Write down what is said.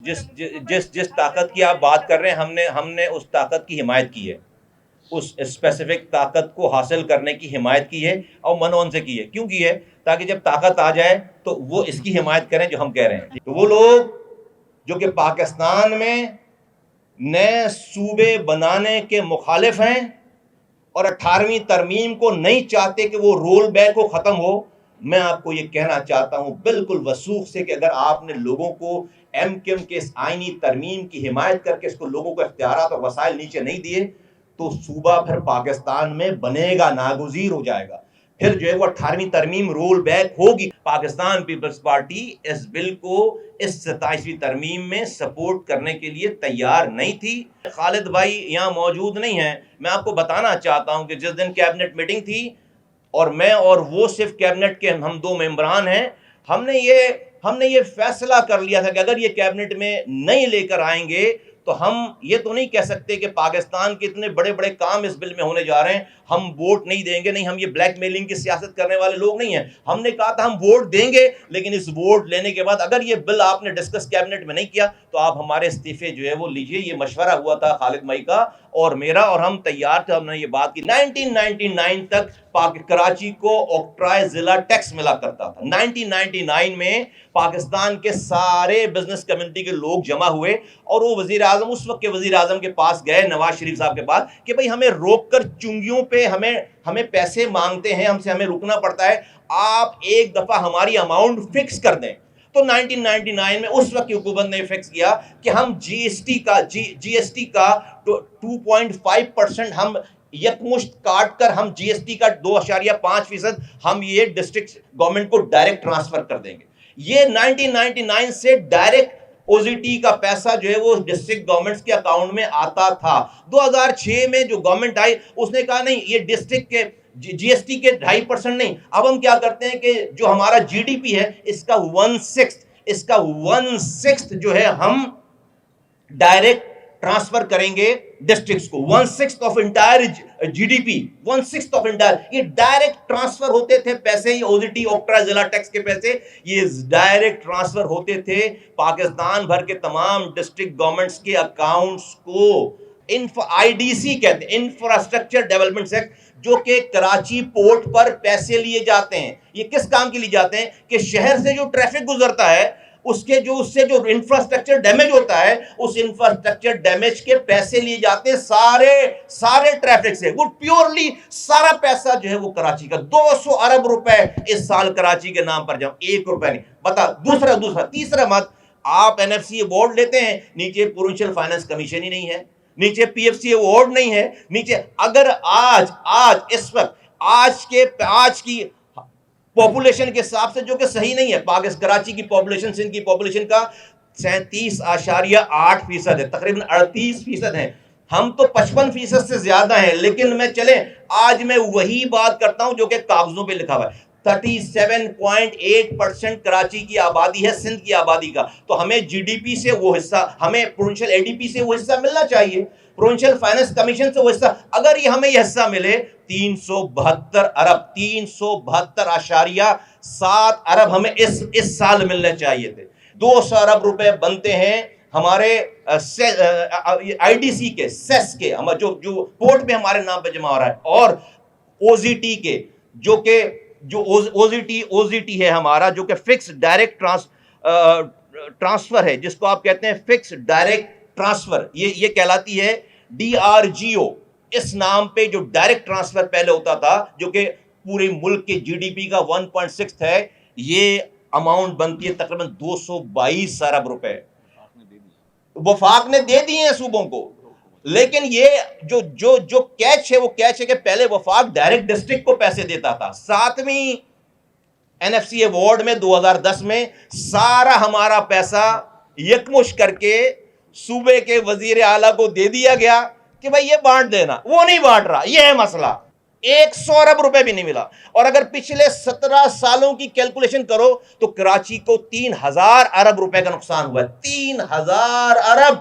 جس طاقت کی آپ بات کر رہے ہیں ہم نے اس طاقت کی حمایت کی ہے، اس اسپیسیفک طاقت کو حاصل کرنے کی حمایت کی ہے اور منون سے کی ہے. کیوں کی ہے؟ تاکہ جب طاقت آ جائے تو وہ اس کی حمایت کریں جو ہم کہہ رہے ہیں. تو وہ لوگ جو کہ پاکستان میں نئے صوبے بنانے کے مخالف ہیں اور 18ویں ترمیم کو نہیں چاہتے کہ وہ رول بیک ہو، ختم ہو، میں آپ کو یہ کہنا چاہتا ہوں بالکل وثوق سے کہ اگر آپ نے لوگوں کو ایم کیو ایم کے اس آئینی ترمیم کی حمایت کر کے اس کو لوگوں کو اختیارات اور وسائل نیچے نہیں دیے تو صوبہ پھر پاکستان میں بنے گا، ناگزیر ہو جائے گا. پھر جو ہے وہ 18ویں ترمیم رول بیک ہوگی. پاکستان پیپلز پارٹی اس بل کو اس 27ویں ترمیم میں سپورٹ کرنے کے لیے تیار نہیں تھی. خالد بھائی یہاں موجود نہیں ہیں. میں آپ کو بتانا چاہتا ہوں کہ جس دن کیبنٹ میٹنگ تھی اور میں اور وہ صرف کیبنٹ کے ہم 2 ممبران ہیں، ہم نے یہ فیصلہ کر لیا تھا کہ اگر یہ کیبنٹ میں نہیں لے کر آئیں گے تو ہم یہ تو نہیں کہہ سکتے کہ پاکستان کے اتنے بڑے بڑے کام اس بل میں ہونے جا رہے ہیں، ہم ووٹ نہیں دیں گے. نہیں، ہم یہ بلیک میلنگ کی سیاست کرنے والے لوگ نہیں ہیں. ہم نے کہا تھا ہم ووٹ دیں گے، لیکن اس ووٹ لینے کے بعد اگر یہ بل آپ نے ڈسکس کیبنٹ میں نہیں کیا تو آپ ہمارے استعفے جو ہے وہ لیجئے. یہ مشورہ ہوا تھا خالد مئی کا اور میرا، اور ہم تیار تھے. ہم نے یہ بات کی. 1999 تک کراچی کو اوکٹرائے ضلع ٹیکس ملا کرتا تھا. 1999 میں پاکستان کے سارے بزنس کمیونٹی کے لوگ جمع ہوئے اور وہ وزیر اعظم، اس وقت کے وزیر اعظم کے پاس گئے، نواز شریف صاحب کے پاس، کہ بھئی ہمیں روک کر چنگیوں پہ ہمیں پیسے مانگتے ہیں، ہمیں رکنا پڑتا ہے، آپ ایک دفعہ ہماری اماؤنٹ فکس کر دیں. تو 1999 میں اس وقت کی حکومت نے فکس کیا کہ ہم جی ایس ٹی کا 2.5% ہم یکمشت کاٹ کر ہم جی ایس ٹی کا 2.5% ہم یہ ڈسٹرکٹ گورنمنٹ کو ڈائریکٹ ٹرانسفر کر دیں گے. یہ 1999 سے ڈائریکٹ او زی ٹی کا پیسہ جو ہے وہ ڈسٹرکٹ گورنمنٹس کے اکاؤنٹ میں آتا تھا. 2006 میں جو گورنمنٹ آئی اس نے کہا نہیں، یہ ڈسٹرکٹ کے جی ایس ٹی کے 2.5% نہیں. اب ہم کیا کرتے ہیں کہ جو ہمارا جی ڈی پی ہے اس کا 1/6 جو ہے ہم ڈائریکٹ ٹرانسفر کریں گے ڈسٹرکٹس کو. 1/6 of entire G D P, 1/6 of entire, یہ ڈائریکٹ ٹرانسفر ہوتے تھے پیسے. یہ او زی ٹی اوکٹرا ضلع ٹیکس کے پیسے یہ ڈائریکٹ ٹرانسفر ہوتے تھے پاکستان بھر کے تمام ڈسٹرکٹ گورنمنٹس کے اکاؤنٹس کو. آئی ڈی سی کہتے ہیں، انفراسٹرکچر ڈیولپمنٹ ایکٹ، جو کہ کراچی پورٹ پر پیسے لیے جاتے ہیں. یہ کس کام کے لیے جاتے ہیں؟ کہ شہر سے جو ٹریفک گزرتا ہے اس سے جو انفراسٹرکچر ڈیمیج ہوتا ہے، اس انفراسٹرکچر ڈیمیج کے پیسے لیے جاتے ہیں سارے ٹریفک سے. وہ پیورلی سارا پیسہ جو ہے وہ کراچی کا. 200 ارب روپے اس سال کراچی کے نام پر جاؤ، 1 روپے نہیں. بتا تیسرا مت، آپ این ایف سی ایوارڈ لیتے ہیں، نیچے پروونشل فائنانس کمیشن ہی نہیں ہے، نیچے پی ایف سی ایوارڈ نہیں ہے، نیچے اگر آج اس وقت آج کی پاپولیشن کے حساب سے، جو کہ صحیح نہیں ہے، کراچی کی پاپولیشن سندھ کی پاپولیشن کا 37.8% ہے، تقریباً 38% ہیں. ہم تو 55% سے زیادہ ہیں. لیکن آج میں وہی بات کرتا ہوں جو کہ کاغذوں پہ لکھا ہوا ہے. 37.8% کراچی کی آبادی ہے سندھ کی آبادی کا. تو ہمیں جی ڈی پی سے وہ حصہ، ہمیں پروونشل اے ڈی پی سے وہ حصہ ملنا چاہیے، پروونشل فائنانس کمیشن سے وہ حصہ. اگر ہمیں یہ حصہ ملے 372 ارب 372.7 ارب ہمیں اس سال ملنے چاہیے تھے. 200 ارب روپے بنتے ہیں ہمارے آئی ڈی سی کے، سیس کے، جو پورٹ میں ہمارے نام پہ جمع ہو رہا ہے، اور او زی ٹی کے، جو او زی ٹی ہے ہمارا، جو کہ فکس ڈائریکٹ ٹرانسفر ہے، جس کو آپ کہتے ہیں فکس ڈائریکٹ ٹرانسفر. یہ کہلاتی ہے ڈی آر جی او. اس نام پہ جو ڈائریکٹ ٹرانسفر پہلے ہوتا تھا، جو کہ پورے ملک کے جی ڈی پی کا 1.6 ہے، یہ اماؤنٹ بنتی ہے تقریباً 222 ارب روپے. وفاق نے دے دیے ہیں صوبوں کو. لیکن یہ جو کیچ ہے، وہ کیچ ہے کہ پہلے وفاق ڈائریکٹ ڈسٹرکٹ کو پیسے دیتا تھا. 7ویں این ایف سی ایوارڈ میں 2010 میں سارا ہمارا پیسہ یکمش کر کے صوبے کے وزیر اعلیٰ کو دے دیا گیا کہ بھائی یہ بانٹ دینا. وہ نہیں بانٹ رہا، یہ ہے مسئلہ. 100 ارب روپے بھی نہیں ملا. اور اگر پچھلے 17 سالوں کی کیلکولیشن کرو تو کراچی کو 3000 ارب روپے کا نقصان ہوا ہے. 3000 ارب